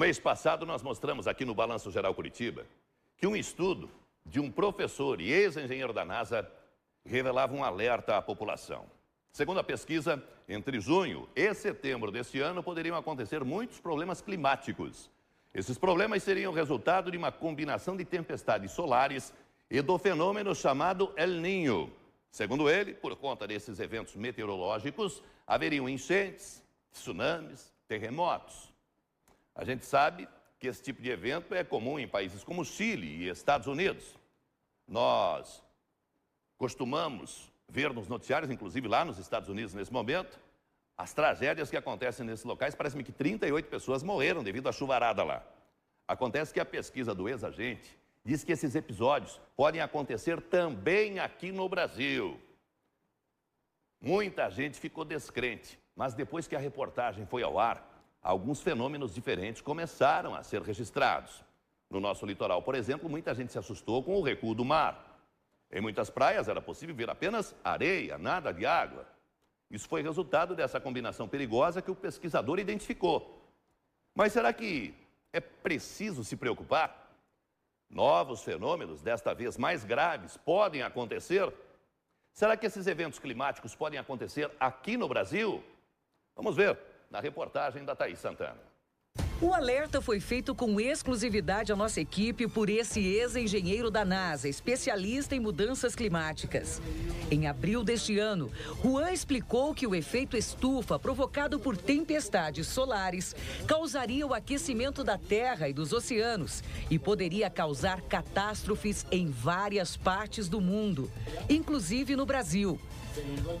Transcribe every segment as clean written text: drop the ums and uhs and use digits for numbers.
mês passado, nós mostramos aqui no Balanço Geral Curitiba que um estudo de um professor e ex-engenheiro da NASA revelava um alerta à população. Segundo a pesquisa, entre junho e setembro deste ano poderiam acontecer muitos problemas climáticos. Esses problemas seriam resultado de uma combinação de tempestades solares e do fenômeno chamado El Niño. Segundo ele, por conta desses eventos meteorológicos, haveriam enchentes, tsunamis, terremotos. A gente sabe que esse tipo de evento é comum em países como Chile e Estados Unidos. Nós costumamos ver nos noticiários, inclusive lá nos Estados Unidos nesse momento, as tragédias que acontecem nesses locais. Parece-me que 38 pessoas morreram devido à chuvarada lá. Acontece que a pesquisa do ex-agente diz que esses episódios podem acontecer também aqui no Brasil. Muita gente ficou descrente, mas depois que a reportagem foi ao ar, alguns fenômenos diferentes começaram a ser registrados. No nosso litoral, por exemplo, muita gente se assustou com o recuo do mar. Em muitas praias era possível ver apenas areia, nada de água. Isso foi resultado dessa combinação perigosa que o pesquisador identificou. Mas será que é preciso se preocupar? Novos fenômenos, desta vez mais graves, podem acontecer? Será que esses eventos climáticos podem acontecer aqui no Brasil? Vamos ver na reportagem da Thaís Santana. O alerta foi feito com exclusividade à nossa equipe por esse ex-engenheiro da NASA, especialista em mudanças climáticas. Em abril deste ano, Juan explicou que o efeito estufa provocado por tempestades solares causaria o aquecimento da Terra e dos oceanos e poderia causar catástrofes em várias partes do mundo, inclusive no Brasil.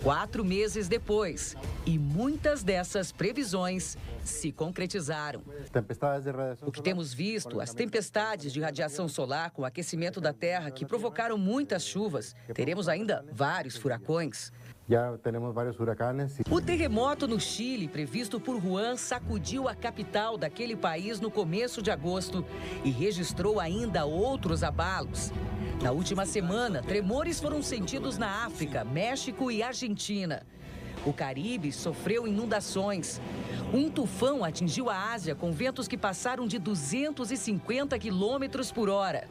4 meses depois, e muitas dessas previsões se concretizaram. O que temos visto, as tempestades de radiação solar com o aquecimento da Terra que provocaram muitas chuvas, teremos ainda vários furacões. Já temos vários huracanes. O terremoto no Chile, previsto por Juan, sacudiu a capital daquele país no começo de agosto e registrou ainda outros abalos. Na última semana, tremores foram sentidos na África, México e Argentina. O Caribe sofreu inundações. Um tufão atingiu a Ásia com ventos que passaram de 250 quilômetros por hora.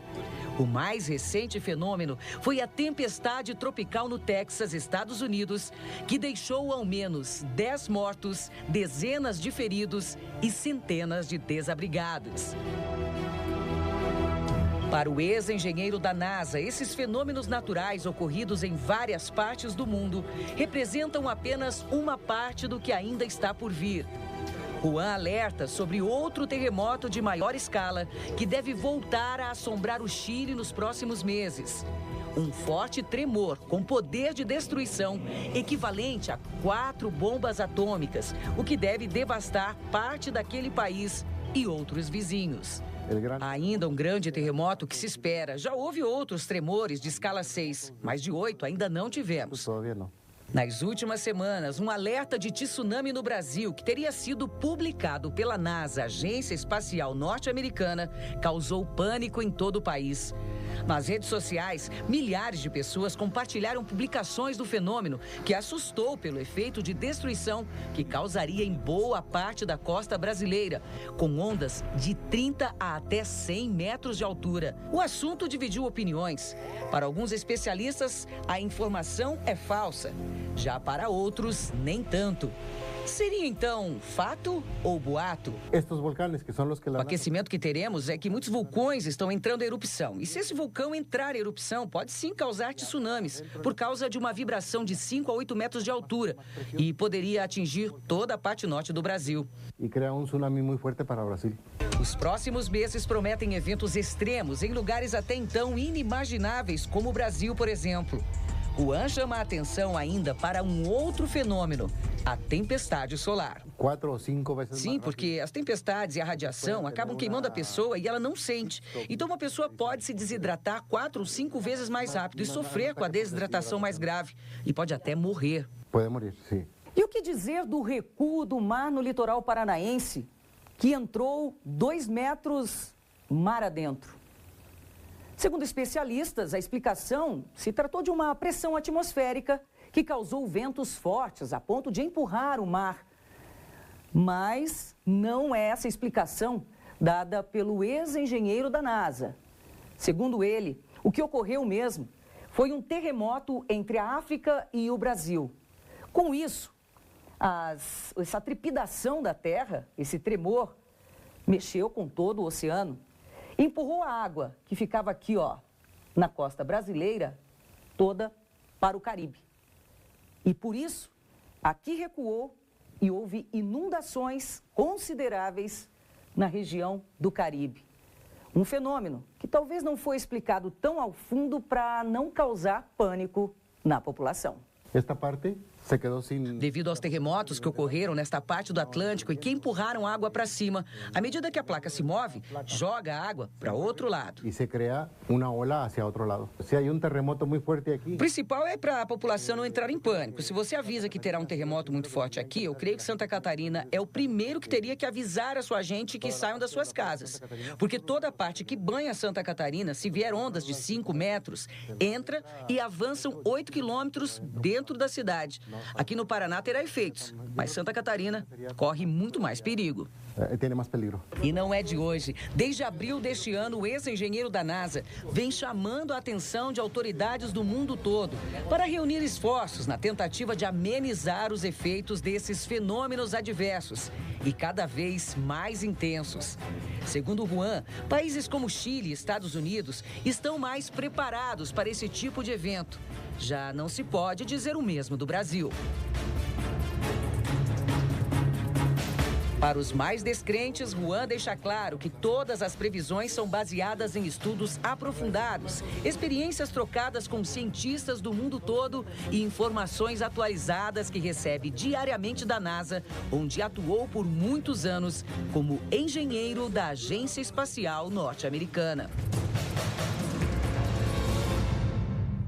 O mais recente fenômeno foi a tempestade tropical no Texas, Estados Unidos, que deixou ao menos 10 mortos, dezenas de feridos e centenas de desabrigados. Para o ex-engenheiro da NASA, esses fenômenos naturais ocorridos em várias partes do mundo representam apenas uma parte do que ainda está por vir. Juan alerta sobre outro terremoto de maior escala que deve voltar a assombrar o Chile nos próximos meses. Um forte tremor com poder de destruição equivalente a 4 bombas atômicas, o que deve devastar parte daquele país e outros vizinhos. Há ainda um grande terremoto que se espera. Já houve outros tremores de escala 6, mas de 8 ainda não tivemos. Nas últimas semanas, um alerta de tsunami no Brasil, que teria sido publicado pela NASA, Agência Espacial Norte-Americana, causou pânico em todo o país. Nas redes sociais, milhares de pessoas compartilharam publicações do fenômeno, que assustou pelo efeito de destruição que causaria em boa parte da costa brasileira, com ondas de 30 a até 100 metros de altura. O assunto dividiu opiniões. Para alguns especialistas, a informação é falsa. Já para outros, nem tanto. Seria, então, fato ou boato? O aquecimento que teremos é que muitos vulcões estão entrando em erupção. E se esse vulcão entrar em erupção, pode sim causar tsunamis, por causa de uma vibração de 5 a 8 metros de altura. E poderia atingir toda a parte norte do Brasil. E criar um tsunami muito forte para o Brasil. Os próximos meses prometem eventos extremos em lugares até então inimagináveis, como o Brasil, por exemplo. Juan chama a atenção ainda para um outro fenômeno, a tempestade solar. 4 ou 5 vezes. Sim, porque as tempestades e a radiação acabam queimando a pessoa e ela não sente. Então uma pessoa pode se desidratar 4 ou 5 vezes mais rápido e sofrer com a desidratação mais grave. E pode até morrer. Pode morrer, sim. E o que dizer do recuo do mar no litoral paranaense, que entrou 2 metros mar adentro? Segundo especialistas, a explicação se tratou de uma pressão atmosférica que causou ventos fortes a ponto de empurrar o mar. Mas não é essa explicação dada pelo ex-engenheiro da NASA. Segundo ele, o que ocorreu mesmo foi um terremoto entre a África e o Brasil. Com isso, essa trepidação da Terra, esse tremor, mexeu com todo o oceano, empurrou a água que ficava aqui, ó, na costa brasileira, toda para o Caribe. E por isso, aqui recuou e houve inundações consideráveis na região do Caribe. Um fenômeno que talvez não foi explicado tão ao fundo para não causar pânico na população. Esta parte se quedou sem... Devido aos terremotos que ocorreram nesta parte do Atlântico e que empurraram água para cima, à medida que a placa se move, joga a água para outro lado. E se cria uma ola hacia outro lado. Se há terremoto muito forte aqui... O principal é para a população não entrar em pânico. Se você avisa que terá um terremoto muito forte aqui, eu creio que Santa Catarina é o primeiro que teria que avisar a sua gente que saiam das suas casas. Porque toda a parte que banha Santa Catarina, se vier ondas de 5 metros, entra e avançam 8 quilômetros dentro da cidade. Aqui no Paraná terá efeitos, mas Santa Catarina corre muito mais perigo. Tem mais peligro. E não é de hoje. Desde abril deste ano, o ex-engenheiro da NASA vem chamando a atenção de autoridades do mundo todo para reunir esforços na tentativa de amenizar os efeitos desses fenômenos adversos e cada vez mais intensos. Segundo o Juan, países como Chile e Estados Unidos estão mais preparados para esse tipo de evento. Já não se pode dizer o mesmo do Brasil. Para os mais descrentes, Juan deixa claro que todas as previsões são baseadas em estudos aprofundados, experiências trocadas com cientistas do mundo todo e informações atualizadas que recebe diariamente da NASA, onde atuou por muitos anos como engenheiro da Agência Espacial Norte-Americana.